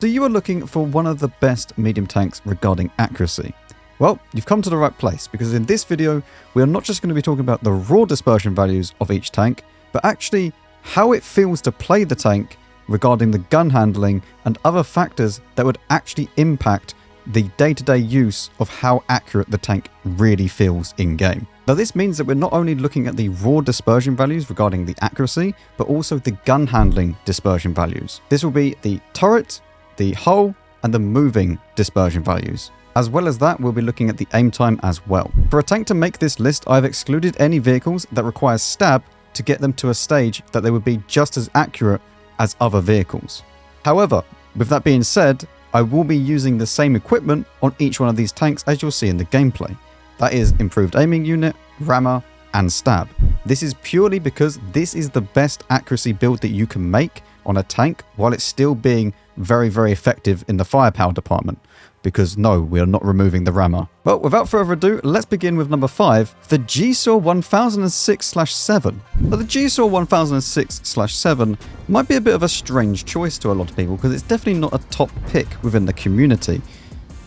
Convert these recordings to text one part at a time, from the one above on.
So you are looking for one of the best medium tanks regarding accuracy. Well, you've come to the right place, because in this video, we are not just going to be talking about the raw dispersion values of each tank, but actually how it feels to play the tank regarding the gun handling and other factors that would actually impact the day-to-day use of how accurate the tank really feels in-game. Now this means that we're not only looking at the raw dispersion values regarding the accuracy, but also the gun handling dispersion values. This will be the turret, the hull, and the moving dispersion values. As well as that, we'll be looking at the aim time as well. For a tank to make this list, I've excluded any vehicles that require stab to get them to a stage that they would be just as accurate as other vehicles. However, with that being said, I will be using the same equipment on each one of these tanks as you'll see in the gameplay. That is improved aiming unit, rammer, and stab. This is purely because this is the best accuracy build that you can make on a tank while it's still being very, very effective in the firepower department. Because no, we are not removing the rammer. But without further ado, let's begin with number 5, the GSOR 1006/7. Now the GSOR 1006/7 might be a bit of a strange choice to a lot of people because it's definitely not a top pick within the community.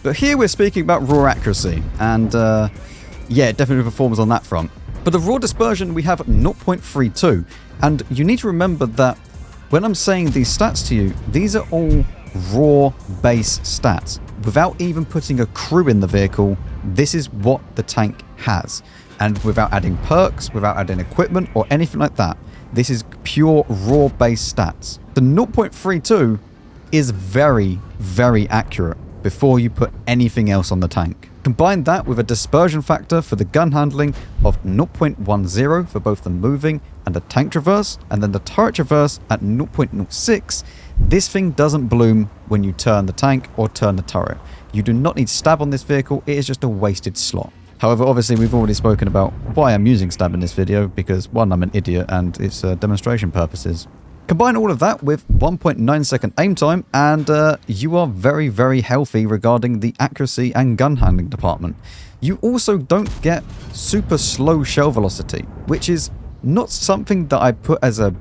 But here we're speaking about raw accuracy, and yeah, it definitely performs on that front. But the raw dispersion, we have 0.32, and you need to remember that when I'm saying these stats to you, these are all raw base stats. Without even putting a crew in the vehicle, this is what the tank has. And without adding perks, without adding equipment or anything like that, this is pure raw base stats. The 0.32 is very, very accurate before you put anything else on the tank. Combine that with a dispersion factor for the gun handling of 0.10 for both the moving and the tank traverse, and then the turret traverse at 0.06, this thing doesn't bloom when you turn the tank or turn the turret. You do not need stab on this vehicle, it is just a wasted slot. However, obviously we've already spoken about why I'm using stab in this video, because one, I'm an idiot and it's demonstration purposes. Combine all of that with 1.9 second aim time and you are very, very healthy regarding the accuracy and gun handling department. You also don't get super slow shell velocity, which is not something that I put as a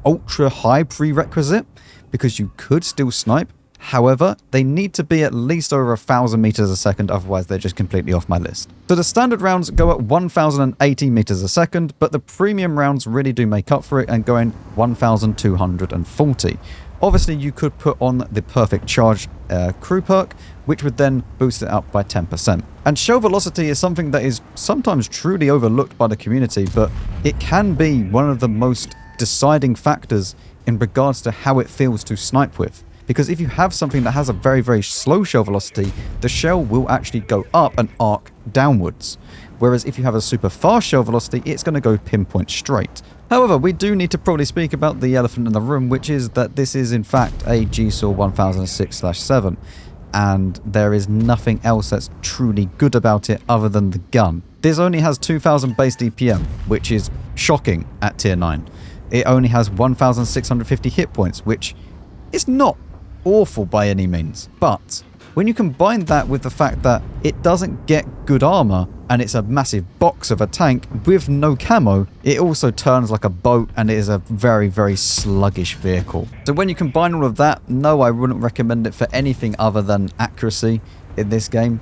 ultra high prerequisite, because you could still snipe. However, they need to be at least over 1,000 meters a second, otherwise they're just completely off my list. So the standard rounds go at 1,080 meters a second, but the premium rounds really do make up for it and go in 1,240. Obviously, you could put on the perfect charge crew perk, which would then boost it up by 10%. And shell velocity is something that is sometimes truly overlooked by the community, but it can be one of the most deciding factors in regards to how it feels to snipe with. Because if you have something that has a very, very slow shell velocity, the shell will actually go up and arc downwards. Whereas if you have a super fast shell velocity, it's going to go pinpoint straight. However, we do need to probably speak about the elephant in the room, which is that this is in fact a GSOR 1006/7. And there is nothing else that's truly good about it other than the gun. This only has 2,000 base DPM, which is shocking at tier 9. It only has 1,650 hit points, which is not awful by any means. But when you combine that with the fact that it doesn't get good armor and it's a massive box of a tank with no camo, it also turns like a boat and it is a very, very sluggish vehicle. So when you combine all of that, no, I wouldn't recommend it for anything other than accuracy in this game.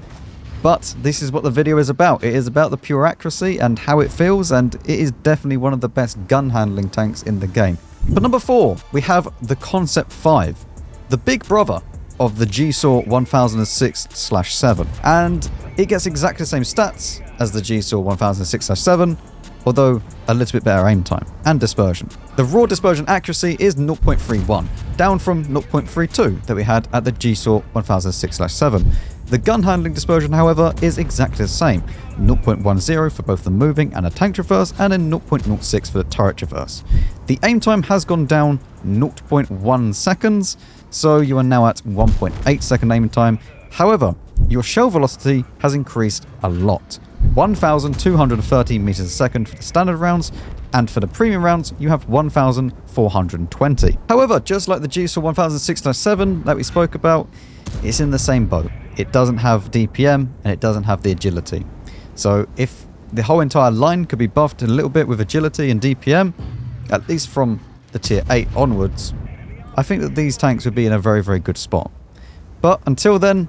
But this is what the video is about. It is about the pure accuracy and how it feels, and it is definitely one of the best gun handling tanks in the game. But number 4, we have the Concept 5, the big brother of the GSOR 1006/7. And it gets exactly the same stats as the GSOR 1006/7, although a little bit better aim time and dispersion. The raw dispersion accuracy is 0.31, down from 0.32 that we had at the GSOR 1006/7. The gun handling dispersion, however, is exactly the same, 0.10 for both the moving and a tank traverse, and then 0.06 for the turret traverse. The aim time has gone down 0.1 seconds, so you are now at 1.8 second aim time. However, your shell velocity has increased a lot, 1,230 meters a second for the standard rounds, and for the premium rounds, you have 1,420. However, just like the GSOR 1006/7 that we spoke about, it's in the same boat. It doesn't have DPM and it doesn't have the agility. So if the whole entire line could be buffed a little bit with agility and DPM, at least from the tier 8 onwards, I think that these tanks would be in a very, very good spot. But until then,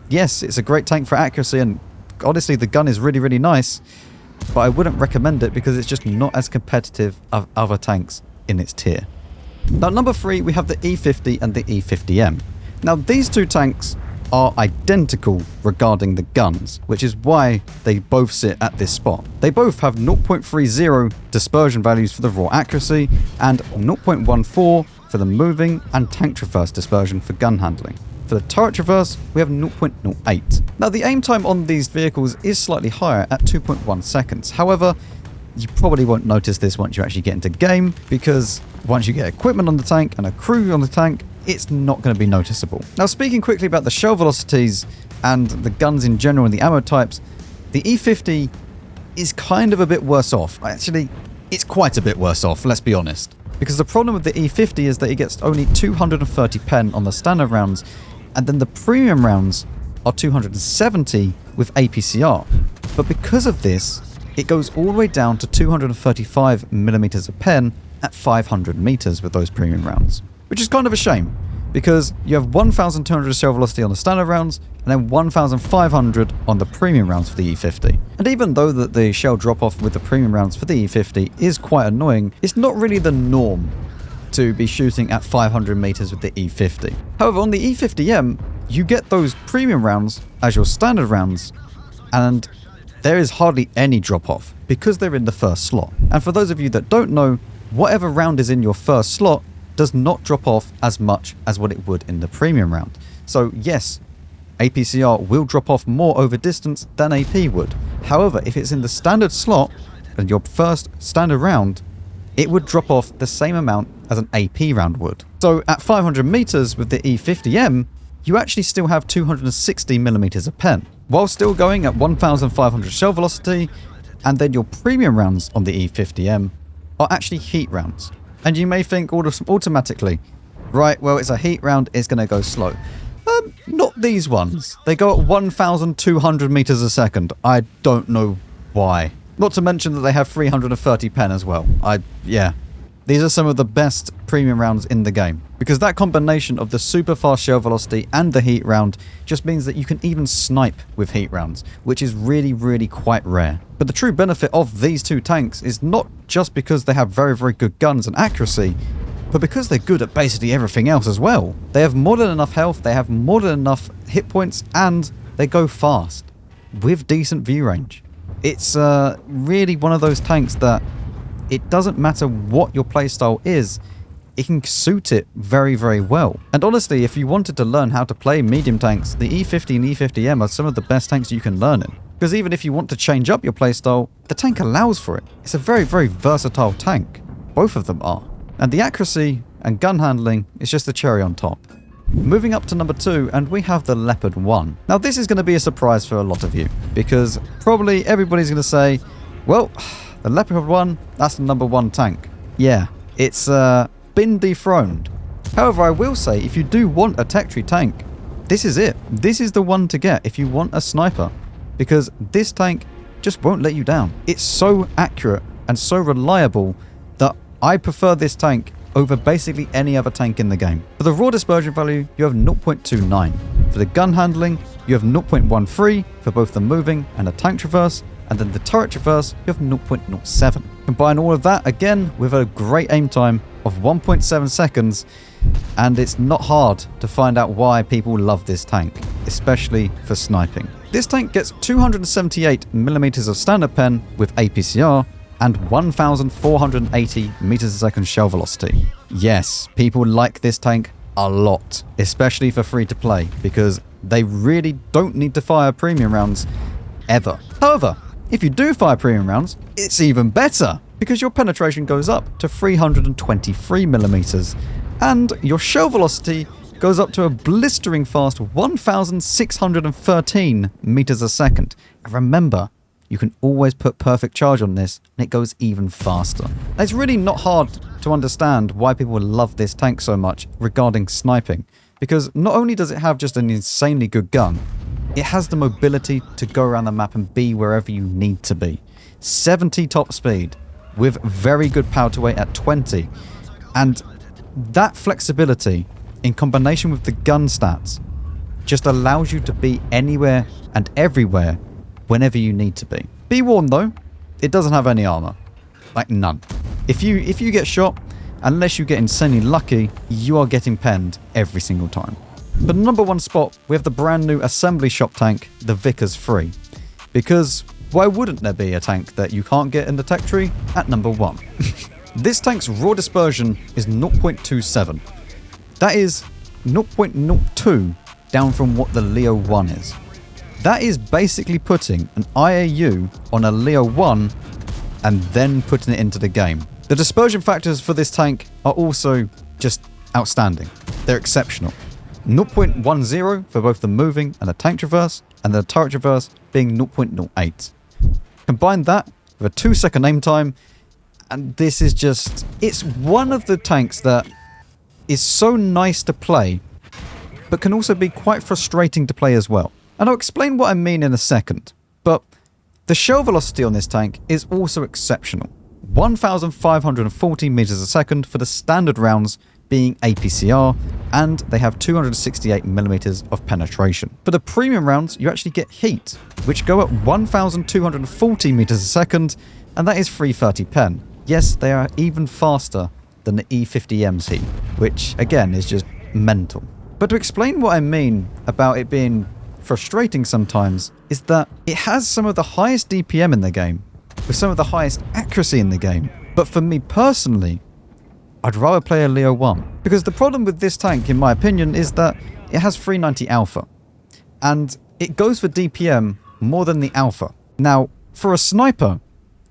yes, it's a great tank for accuracy, and honestly the gun is really, really nice, but I wouldn't recommend it because it's just not as competitive as other tanks in its tier. Now, number 3, we have the E50 and the E50M. Now, these two tanks are identical regarding the guns, which is why they both sit at this spot. They both have 0.30 dispersion values for the raw accuracy and 0.14 for the moving and tank traverse dispersion for gun handling. For the turret traverse, we have 0.08. Now, the aim time on these vehicles is slightly higher at 2.1 seconds. However, you probably won't notice this once you actually get into game, because once you get equipment on the tank and a crew on the tank, it's not going to be noticeable. Now, speaking quickly about the shell velocities and the guns in general and the ammo types, the E50 is kind of a bit worse off. Actually, it's quite a bit worse off, let's be honest. Because the problem with the E50 is that it gets only 230 pen on the standard rounds, and then the premium rounds are 270 with APCR. But because of this, it goes all the way down to 235 millimeters of pen at 500 meters with those premium rounds. Which is kind of a shame, because you have 1,200 shell velocity on the standard rounds, and then 1,500 on the premium rounds for the E50. And even though that the shell drop-off with the premium rounds for the E50 is quite annoying, it's not really the norm to be shooting at 500 meters with the E50. However, on the E50M, you get those premium rounds as your standard rounds, and there is hardly any drop-off because they're in the first slot. And for those of you that don't know, whatever round is in your first slot does not drop off as much as what it would in the premium round. So yes, APCR will drop off more over distance than AP would. However, if it's in the standard slot and your first standard round, it would drop off the same amount as an AP round would. So at 500 meters with the E50M, you actually still have 260 millimeters of pen, while still going at 1,500 shell velocity, and then your premium rounds on the E50M are actually heat rounds. And you may think automatically, right, well, it's a heat round, it's going to go slow. Not these ones. They go at 1,200 meters a second. I don't know why. Not to mention that they have 330 pen as well. Yeah. These are some of the best premium rounds in the game, because that combination of the super fast shell velocity and the heat round just means that you can even snipe with heat rounds, which is really, really quite rare. But the true benefit of these two tanks is not just because they have very, very good guns and accuracy, but because they're good at basically everything else as well. They have more than enough health, they have more than enough hit points, and they go fast with decent view range. It's really one of those tanks that it doesn't matter what your playstyle is, it can suit it very, very well. And honestly, if you wanted to learn how to play medium tanks, the E50 and E50M are some of the best tanks you can learn in. Because even if you want to change up your playstyle, the tank allows for it. It's a very, very versatile tank. Both of them are. And the accuracy and gun handling is just the cherry on top. Moving up to number 2, and we have the Leopard 1. Now this is going to be a surprise for a lot of you, because probably everybody's going to say, well, the Leopard 1, that's the number 1 tank. Yeah, it's been dethroned. However, I will say, if you do want a tech tree tank, this is it. This is the one to get if you want a sniper, because this tank just won't let you down. It's so accurate and so reliable that I prefer this tank over basically any other tank in the game. For the raw dispersion value, you have 0.29. For the gun handling, you have 0.13 for both the moving and the tank traverse, and then the turret traverse, you have 0.07. Combine all of that again with a great aim time of 1.7 seconds, and it's not hard to find out why people love this tank, especially for sniping. This tank gets 278 millimeters of standard pen with APCR and 1,480 meters a second shell velocity. Yes, people like this tank a lot, especially for free to play, because they really don't need to fire premium rounds ever. However, if you do fire premium rounds, it's even better, because your penetration goes up to 323 millimeters, and your shell velocity goes up to a blistering fast 1,613 meters a second. And remember, you can always put perfect charge on this, and it goes even faster. It's really not hard to understand why people love this tank so much regarding sniping, because not only does it have just an insanely good gun, it has the mobility to go around the map and be wherever you need to be. 70 top speed with very good power to weight at 20. And that flexibility in combination with the gun stats just allows you to be anywhere and everywhere whenever you need to be. Be warned though, it doesn't have any armor. Like none. If you get shot, unless you get insanely lucky, you are getting penned every single time. But number one spot, we have the brand new assembly shop tank, the Vickers 3. Because why wouldn't there be a tank that you can't get in the tech tree at number one? This tank's raw dispersion is 0.27. That is 0.02 down from what the Leo 1 is. That is basically putting an IAU on a Leo 1 and then putting it into the game. The dispersion factors for this tank are also just outstanding. They're exceptional. 0.10 for both the moving and the tank traverse, and the turret traverse being 0.08. Combine that with a 2-second aim time, and this is just... It's one of the tanks that is so nice to play, but can also be quite frustrating to play as well. And I'll explain what I mean in a second, but the shell velocity on this tank is also exceptional. 1,540 meters a second for the standard rounds being APCR, and they have 268 millimeters of penetration. For the premium rounds, you actually get heat, which go at 1,240 meters a second, and that is 330 pen. Yes, they are even faster than the E50M's heat, which again is just mental. But to explain what I mean about it being frustrating sometimes is that it has some of the highest DPM in the game, with some of the highest accuracy in the game. But for me personally, I'd rather play a Leo 1. Because the problem with this tank, in my opinion, is that it has 390 alpha. And it goes for DPM more than the alpha. Now, for a sniper,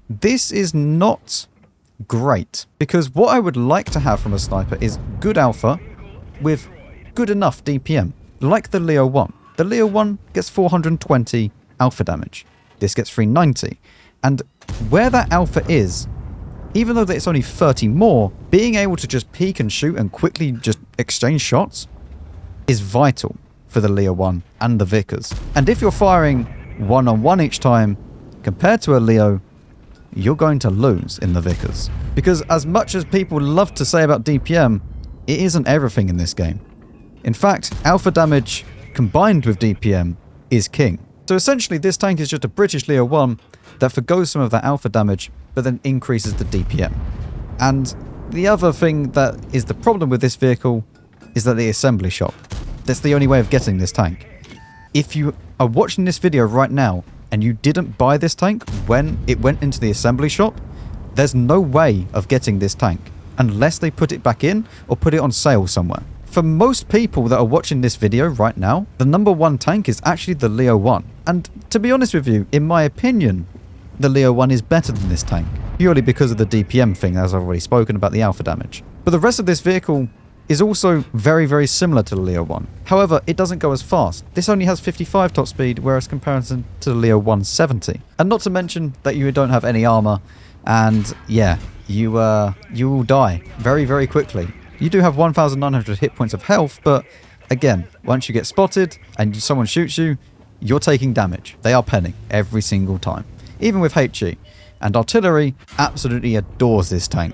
this is not great. Because what I would like to have from a sniper is good alpha with good enough DPM. Like the Leo 1. The Leo 1 gets 420 alpha damage. This gets 390. And where that alpha is, even though it's only 30 more, being able to just peek and shoot and quickly just exchange shots is vital for the Leo 1 and the Vickers. And if you're firing one-on-one each time, compared to a Leo, you're going to lose in the Vickers. Because as much as people love to say about DPM, it isn't everything in this game. In fact, alpha damage combined with DPM is king. So essentially this tank is just a British Leo 1 that forgoes some of that alpha damage, but then increases the DPM. And the other thing that is the problem with this vehicle is that the assembly shop. That's the only way of getting this tank. If you are watching this video right now and you didn't buy this tank when it went into the assembly shop, there's no way of getting this tank unless they put it back in or put it on sale somewhere. For most people that are watching this video right now, the number one tank is actually the Leo 1. And to be honest with you, in my opinion, the Leo 1 is better than this tank, purely because of the DPM thing, as I've already spoken about the alpha damage. But the rest of this vehicle is also very, very similar to the Leo 1. However, it doesn't go as fast. This only has 55 top speed, whereas comparison to the Leo 1, 70. And not to mention that you don't have any armor, and yeah, you will die very, very quickly. You do have 1,900 hit points of health, but again, once you get spotted and someone shoots you, you're taking damage. They are penning every single time, even with HE. And artillery absolutely adores this tank.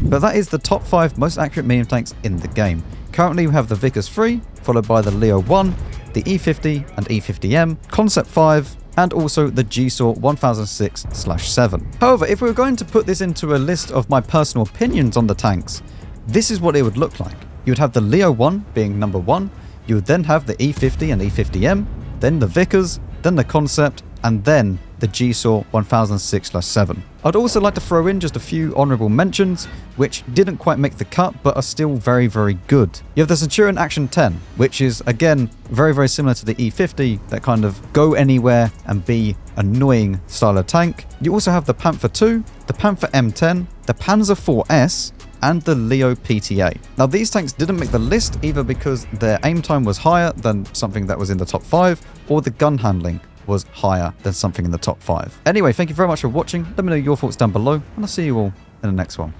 But that is the top 5 most accurate medium tanks in the game. Currently we have the Vickers 3, followed by the Leo 1, the E50 and E50M, Concept 5, and also the GSOR 1006/7. However, if we were going to put this into a list of my personal opinions on the tanks, this is what it would look like. You would have the Leo 1 being number 1, you would then have the E50 and E50M, then the Vickers, then the Concept, and then the GSOR 1006/7. I'd also like to throw in just a few honourable mentions, which didn't quite make the cut, but are still very, very good. You have the Centurion Action 10, which is, again, very, very similar to the E50, that kind of go anywhere and be annoying style of tank. You also have the Panther 2, the Panther M10, the Panzer 4S, and the Leo PTA. Now these tanks didn't make the list either because their aim time was higher than something that was in the top 5, or the gun handling was higher than something in the top 5. Anyway, thank you very much for watching. Let me know your thoughts down below, and I'll see you all in the next one.